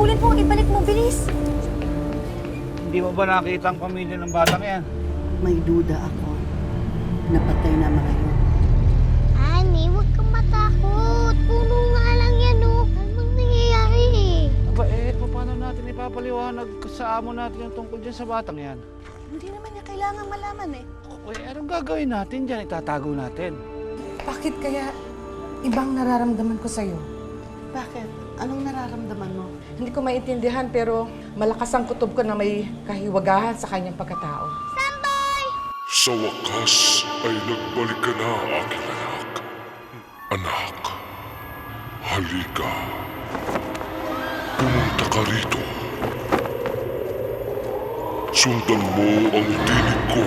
Habulin mo, ibalik mo, bilis. Hindi mo ba nakita ang pamilya ng batang yan? May duda ako. Napatay na mga yun. Ani, huwag kang matakot. Puno nga lang yan, oh. Anong nangyayari eh? Aba paano natin ipapaliwanag sa amo natin yung tungkol dyan sa batang yan? Hindi naman niya kailangan malaman eh. Anong gagawin natin dyan? Itatago natin. Bakit kaya ibang nararamdaman ko sa'yo? Bakit? Anong nararamdaman mo? Hindi ko maintindihan pero malakas ang kutob ko na may kahiwagahan sa kanyang pagkatao. Sa wakas ay nagbalik ka na, aking anak. Anak, halika. Pumunta ka rito. Sundan mo ang tinig ko.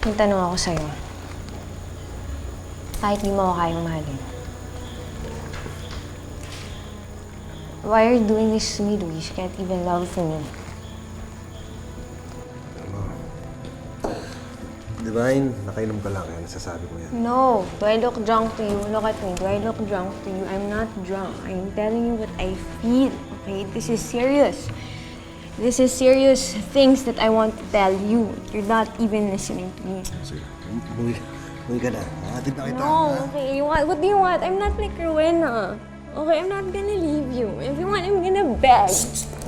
May tanong ako sa'yo. Kahit di mo ako kayang mahalin. Why are you doing this to me, Luis? You can't even love me. Divine, nakainom ka lang, kaya nasasabi ko yan. No. Do I look drunk to you? Look at me. Do I look drunk to you? I'm not drunk. I'm telling you what I feel. Okay? This is serious. This is serious things that I want to tell you. You're not even listening to me. Sige, umuwi ka na. Hatid na kita. No, okay. What do you want? I'm not like Rowena. Okay, I'm not gonna leave you. If you want, I'm gonna beg.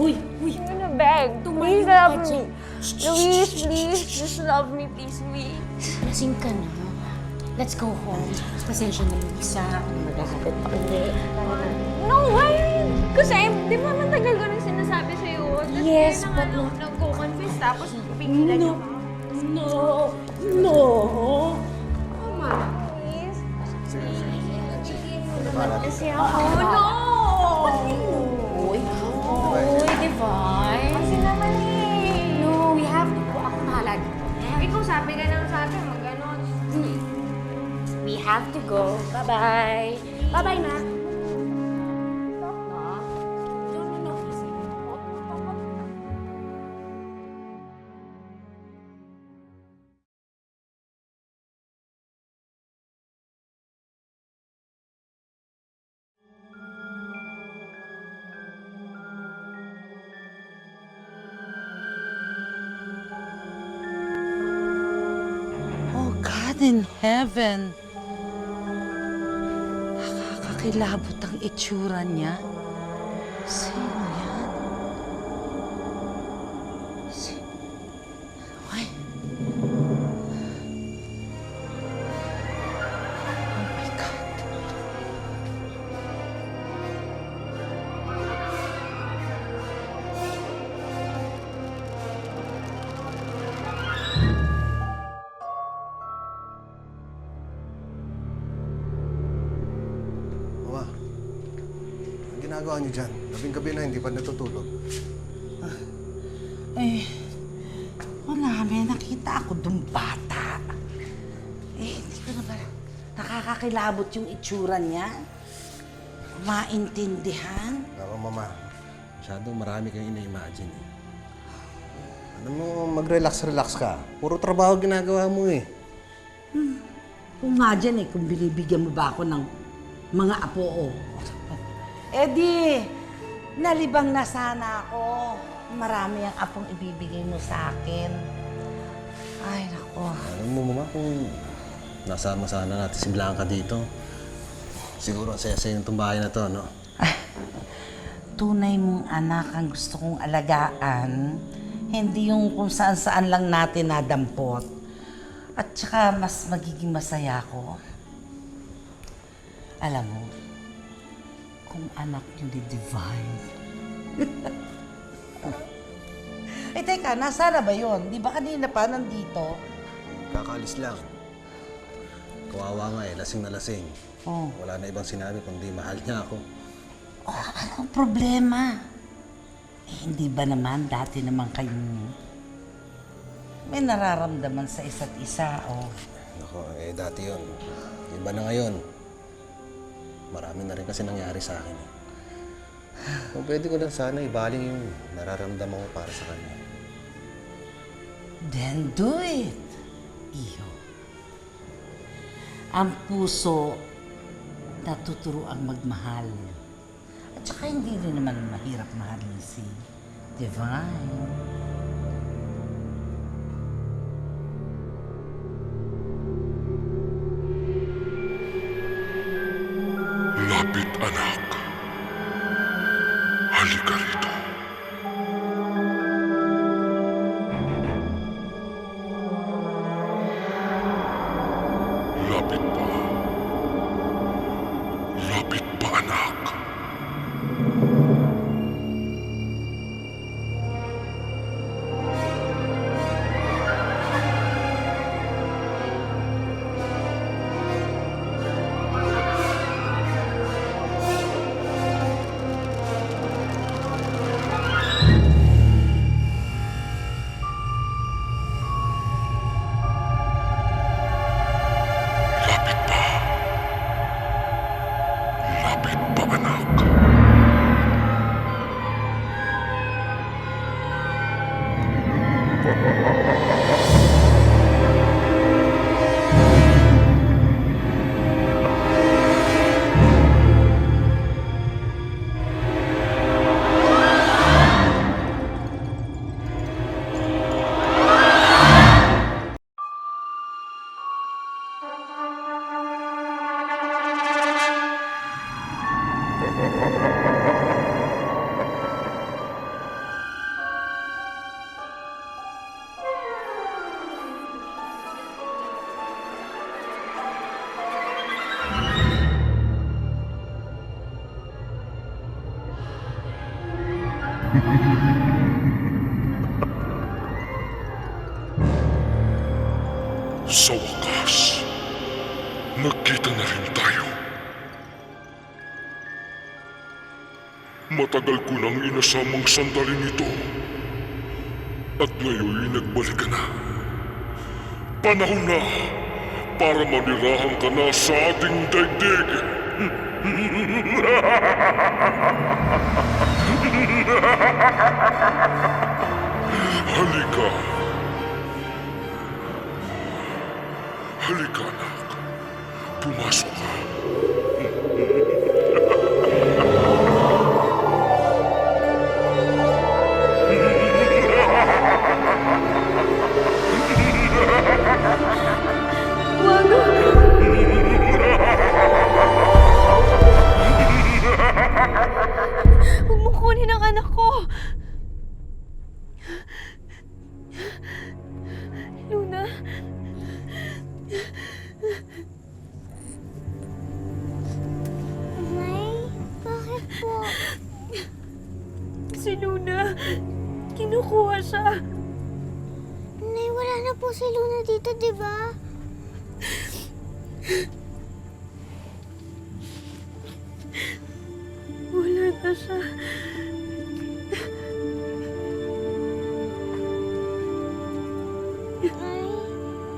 Uy! I'm gonna beg. Please love me. Luis, please. Just love me, please, Luis. Lasing ka na. Let's go home. Pasensya na, Luisa. Maghahatid pa ulit. No, why? Kasi, di ba matagal ko nang sinasabi sa'yo? Tapos Yes, kaya but na nga nag-go-confess tapos pigilan niyo ako. No! Mama, please. Sige mo naman kasi ako. No! Uy, Divine. Kasi naman eh. No, we have to go. Ako bahala. Ikaw sabi ka lang sa akin, mag-ganon. We have to go. Bye-bye. Bye-bye, na. Oh, God in heaven! Nakakakilabot ang itsura niya. Sino yan? Ay! Oh my God! Mama, ang ginagawa niyo dyan? Gabing-gabi na, hindi pa natutulog. Eh, wala, may nakita ako dun bata. Hindi ko naman nakakakilabot yung itsura niya. Maintindihan. Pero Mama, masyadong marami kang ina-imagine eh. Alam mo, mag-relax-relax ka. Puro trabaho ginagawa mo eh. Kung nga dyan kung binibigyan mo ba ako ng mga apo di, nalibang na sana ako. Marami ang apong ibibigay mo sa akin. Ay, nako. Alam mo, Mama, kung nasama sana natin si Blanca dito, siguro ang saya-saya itong bahay na to, no? Tunay mong anak ang gusto kong alagaan. Hindi yung kung saan-saan lang natin nadampot. At saka mas magiging masaya ko. Alam mo, kung anak niyo ni Divine. Eh, teka, nasa na ba yun? Di ba kanina pa nandito? Kakaalis lang. Kawawa nga eh, lasing na lasing. Oh. Wala na ibang sinabi kundi mahal niya ako. Anong problema? Eh, hindi ba naman dati naman kayong may nararamdaman sa isa't isa, oh. Nako, eh dati yun. Iba na ngayon. Marami na rin kasi nangyari sa akin. Kung pwede ko lang sana ibaling yung nararamdaman ko para sa kanya. Then do it, iho. Ang puso natuturo ang magmahal. At saka hindi rin naman mahirap mahalin si Divine. Lapit, anak. Halika rito. Lapit pa. Lapit pa, anak. Lapit pa. Lapit pa, anak. Sa wakas, nagkita na rin tayo. Matagal ko nang inasamang sandaling ito. At ngayon nagbalik ka na. Panahon na para manirahan ka na sa ating daigdig. Halika. Halika, anak. Pumasok ka. Huwag mo kunin ang anak ko! Luna? Nay, bakit po? Si Luna, kinukuha siya. Nay, wala na po si Luna dito, di ba? Wala na siya. Nay,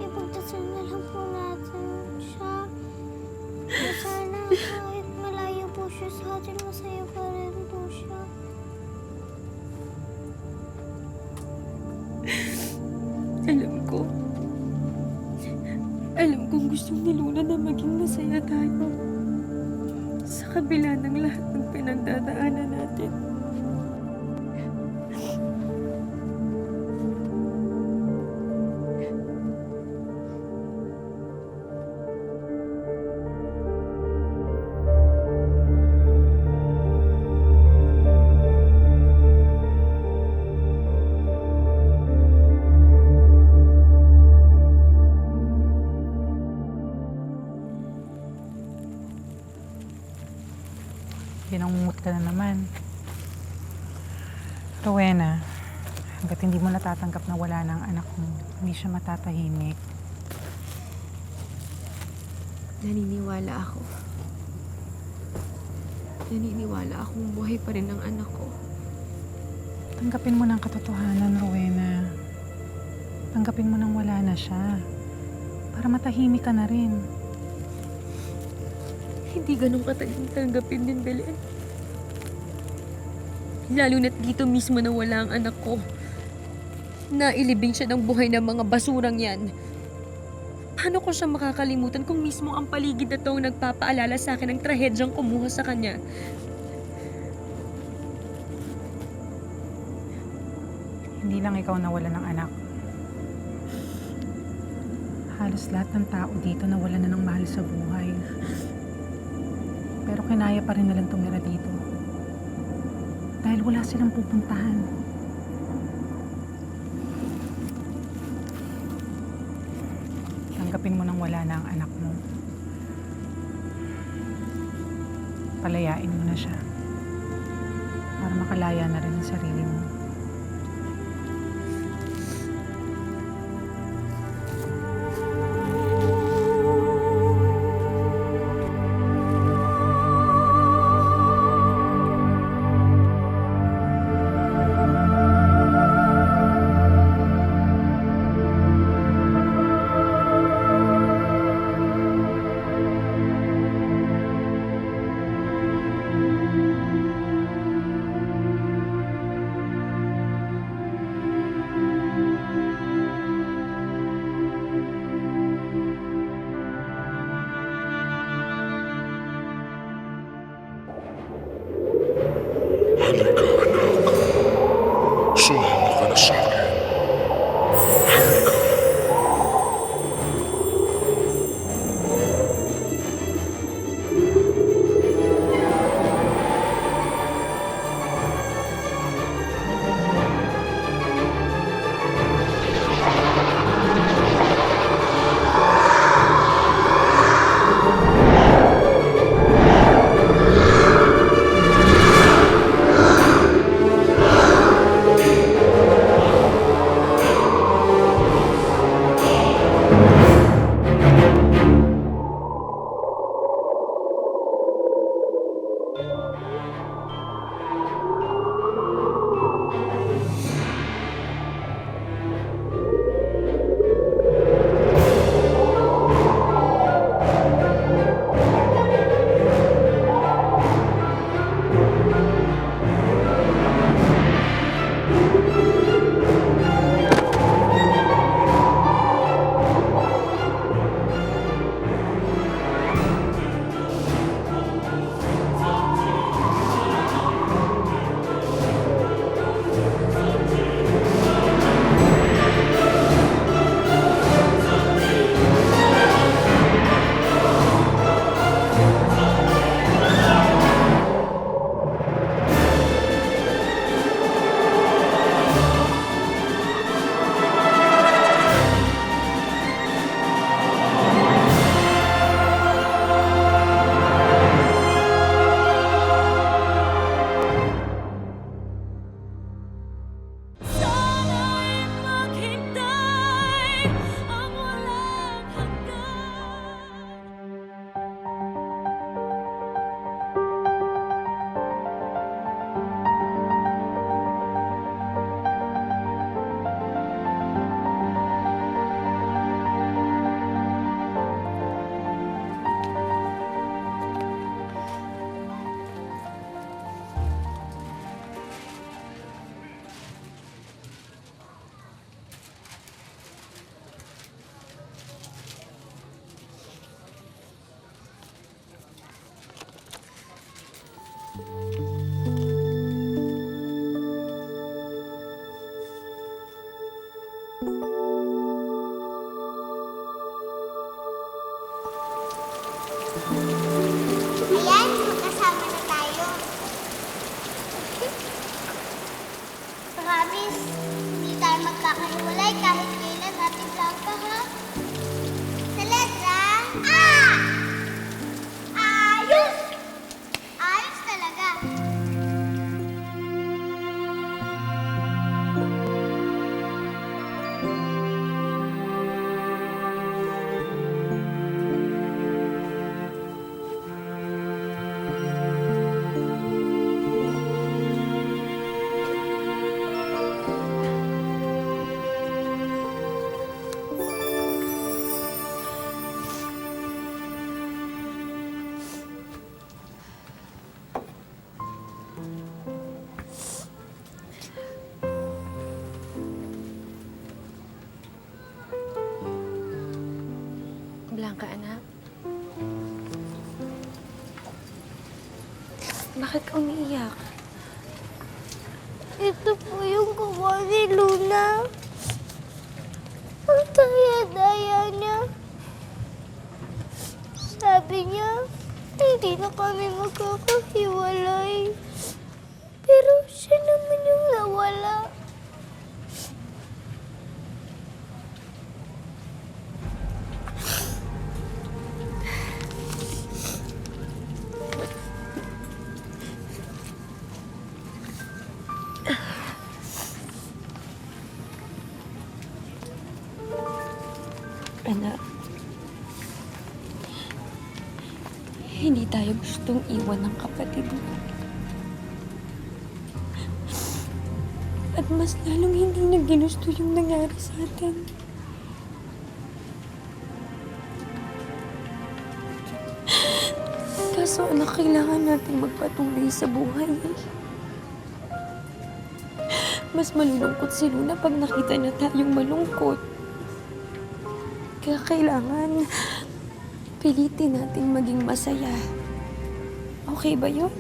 ipagdasal na lang po natin siya. Na sana kahit malayo po siya sa atin, masaya pa rin po siya. Alam kong gusto ni Luna na maging masaya tayo. Sa kabila ng lahat ng pinagdadaanan natin. Yun ang Nalulungmot ka na naman. Rowena, hanggat hindi mo natatanggap na wala na ang anak mo, hindi siya matatahimik. Naniniwala ako. Naniniwala akong buhay pa rin ang anak ko. Tanggapin mo ng katotohanan, Rowena. Tanggapin mo nang wala na siya. Para matahimik ka na rin. Hindi ganun katagang tanggapin din, Belen. Lalo na't dito mismo na wala ang anak ko. Nailibing siya ng buhay ng mga basurang yan. Paano ko siya makakalimutan kung mismo ang paligid na to ang nagpapaalala sa akin ng trahedyang kumuha sa kanya? Hindi lang ikaw nawala ng anak. Halos lahat ng tao dito nawala na ng mahal sa buhay. Pero kinaya pa rin nilang tumira dito. Dahil wala silang pupuntahan. Tanggapin mo nang wala na ang anak mo. Palayain mo na siya. Para makalaya na rin ang sarili mo. Halika, anak. Sumama ka na sa akin. Halika. Ayan, magkasama na tayo. Promise, hindi tayo magkakahiwalay kahit kailan natin lang pa, ha? Sa letra A! Ayos! Ayos talaga. lang ka, anak? Bakit ka umiiyak? Ito po yung gawa ni Luna. Ang daya-daya niya. Sabi niya, hindi na kami magkakahiwalay. Pero siya naman yung nawala. Anak, hindi tayo gustong iwan ng kapatid mo. At mas lalong hindi niya ginusto yung nangyari sa atin. Kaso anak, kailangan natin magpatuloy sa buhay. Mas malulungkot si Luna pag nakita niya tayong malungkot. Kaya kailangan pilitin natin maging masaya. Okay ba yun?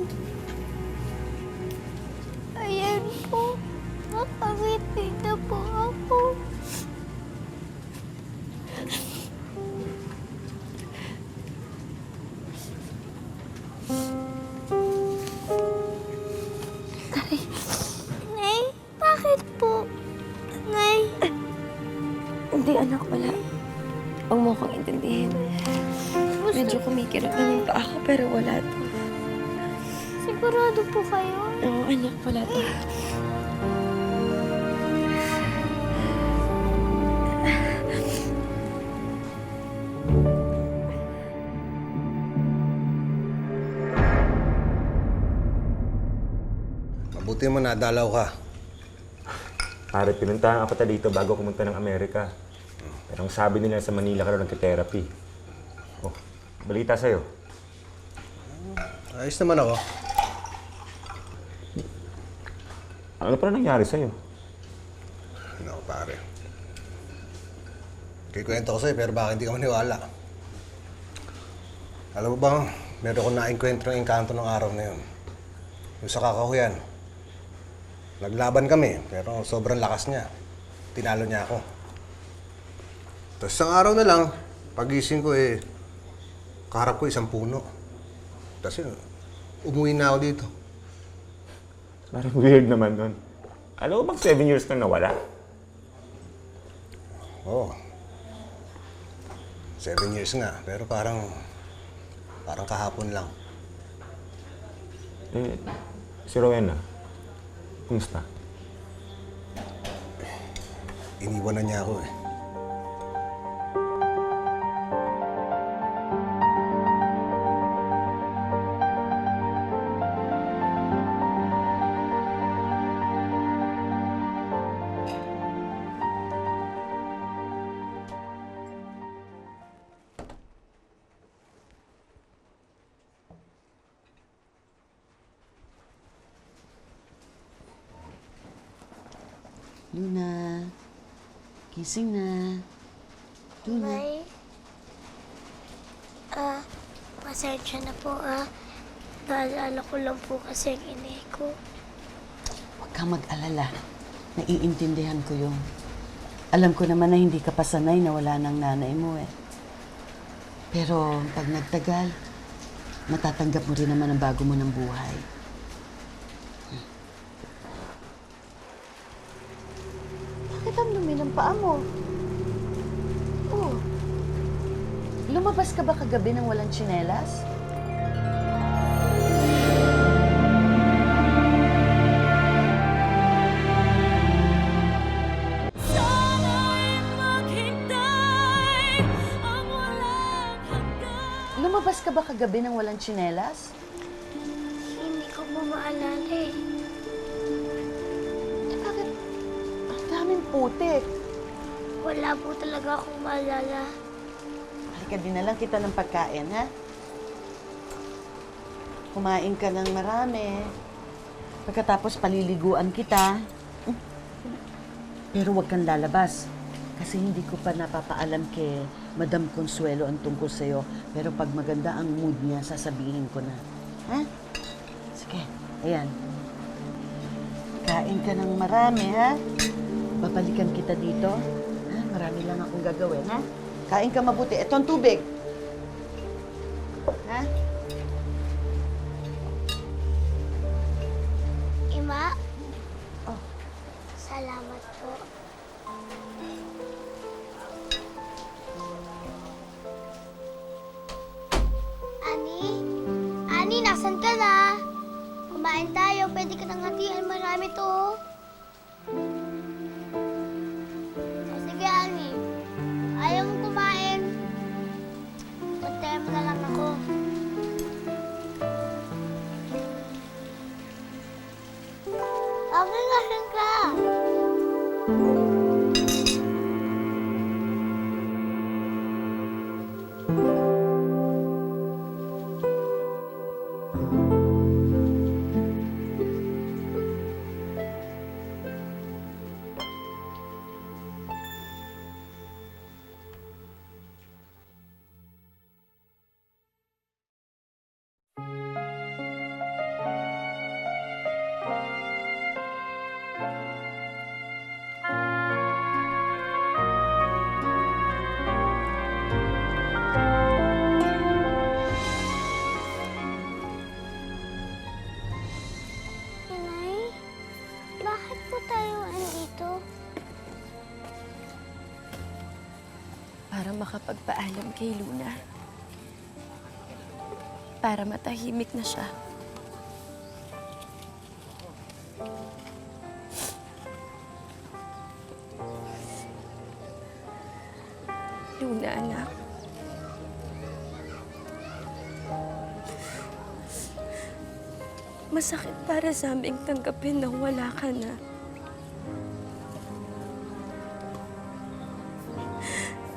Ayan po. Nakangiti na po ako. Nay, bakit po? Nay. Hindi, anak, wala. Huwag mo akong intindihin. Medyo kumikirot na yung paa ko, pero wala to. Sigurado po kayo? Oo, anak, wala to. Mabuti mo nadalaw ka. Pare, pinuntahan ako dito bago pumunta ng Amerika. Pero ang sabi nila sa Manila ka raw nagka-therapy. Oh, balita sa'yo. Ayos naman ako. Ano pa nangyari sa'yo? Ano pare? Kikwento ko sa'yo pero baka hindi ka maniwala. Alam mo ba, meron akong na-enkwentro ng engkanto ng araw na yun. Yung sa kakahuyan. Naglaban kami, pero sobrang lakas niya. Tinalo niya ako. Tapos isang araw na lang, pagising ko kaharap ko isang puno. Tapos yun, umuwi na ako dito. Parang weird naman nun. Alam mo bang 7 years kang nawala? Oo. 7 years nga, pero parang kahapon lang. Si Rowena, kumusta? Iniwan na niya ako Luna, gising na. Luna. May, pasensya na po naalala ko lang po kasi ang inay ko. Huwag kang mag-alala. Naiintindihan ko yung... Alam ko naman na hindi ka pa sanay na wala ng nanay mo Pero pag nagtagal, matatanggap mo rin naman ang bago mo ng buhay. Bakit ang dumi ng paa mo? Oh. Lumabas ka ba kagabi ng walang tsinelas? Lumabas ka ba kagabi ng walang tsinelas? Hindi ko po maalala Bakit? Ang daming putik. Wala po talaga akong maalala. Halika, dinalang kita ng pagkain, ha? Kumain ka ng marami. Pagkatapos paliliguan kita. Pero huwag kang lalabas. Kasi hindi ko pa napapaalam kay Madam Consuelo ang tungkol sa'yo. Pero pag maganda ang mood niya, sasabihin ko na. Ha? Sige, ayan. Kain ka ng marami, ha? Babalikan kita dito. Ha? Marami lang akong gagawin, ha? Kain ka mabuti. Ito ang tubig. Ha? Ima, Oh, salamat po. Ani? Ani, nasan ka na? Kumain tayo. Pwede ka nang hatian. Marami to. O, sige, Ani. Ayaw mo kumain. Pagtayo mo na lang ako. Okay, nasan ka? Inay, bakit po tayo andito? Para makapagpaalam kay Luna. Para matahimik na siya. Luna, anak. Masakit para sa aming tanggapin na wala ka na.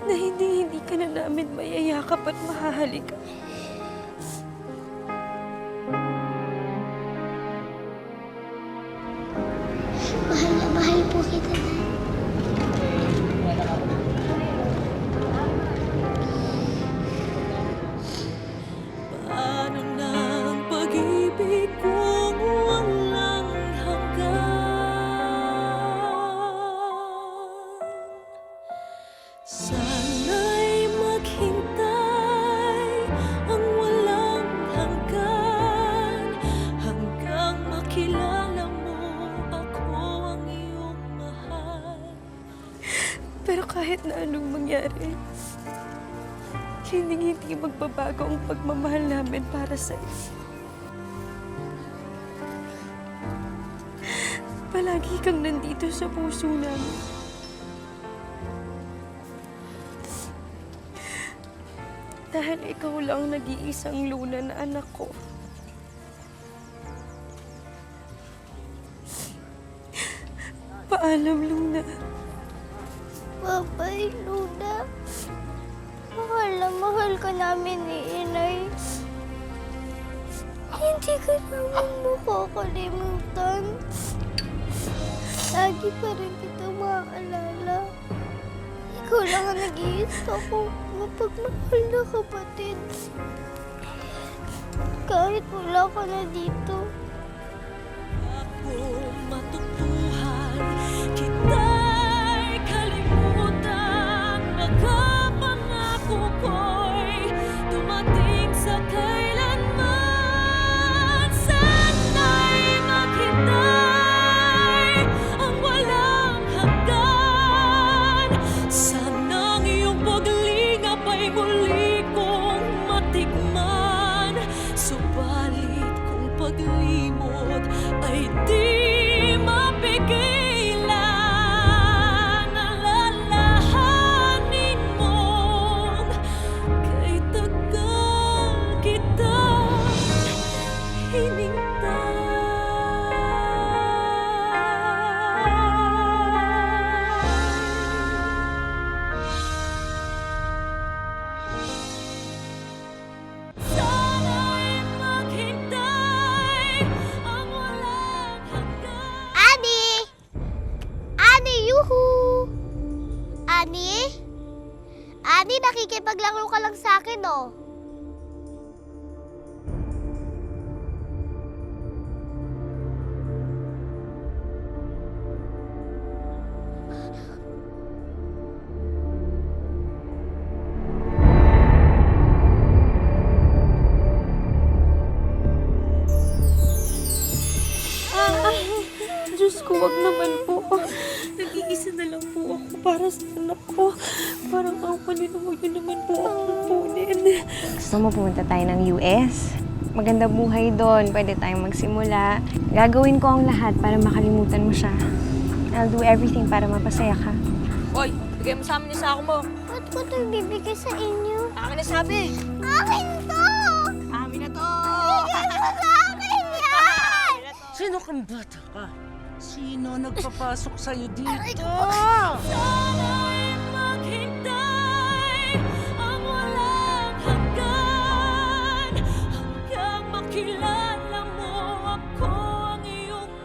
Na hindi ka na namin mayayakap at mahahalikan. Mahal na mahal po kita, Nay. Paano na ang pag-ibig kung walang hanggan? Sana'y maghintay ang walang hanggan hanggang makilala mo ako ang iyong mahal. Pero kahit na anong mangyari, hindi magbabago ang pagmamahal namin para sa'yo. Palagi kang nandito sa puso namin. Dahil ikaw lang nag-iisang Luna na anak ko. Paalam, Luna. Babay, Luna. Mahal na mahal ka namin ni Inay. Hindi ka naman makakalimutan. Lagi pa rin kita maaalala. Ikaw lang ang nag-iisa kong mapagmahal na kapatid. Kahit wala ka na dito. Ako matutuhan, kita'y kalimutan. Baka pangako ko'y dumating sa kailanman. Sana'y maghintay ang walang hanggan. Sanang iyong paglingap ay muli kong matikman. Subalit kung paglingap Daddy, nakikipaglaro ka lang sa akin, oh. Diyos ko, wag naman po. Nag-iisa na lang po ako para sa anak ko. Parang ang kanina, wag niyo naman po akong punin. Gusto mo pumunta tayo ng US? Maganda buhay doon. Pwede tayong magsimula. Gagawin ko ang lahat para makalimutan mo siya. I'll do everything para mapasaya ka. Hoy, bigay mo sa amin yung sako mo. Ba't ko ito ibibigay sa inyo? Akin na sabi. Akin to! Amin na to. Bigay mo sa akin yan! Sino kang bata ka? Sino nagpapasok sa'yo dito? Sana'y maghintay ang walang hanggan hanggang makilala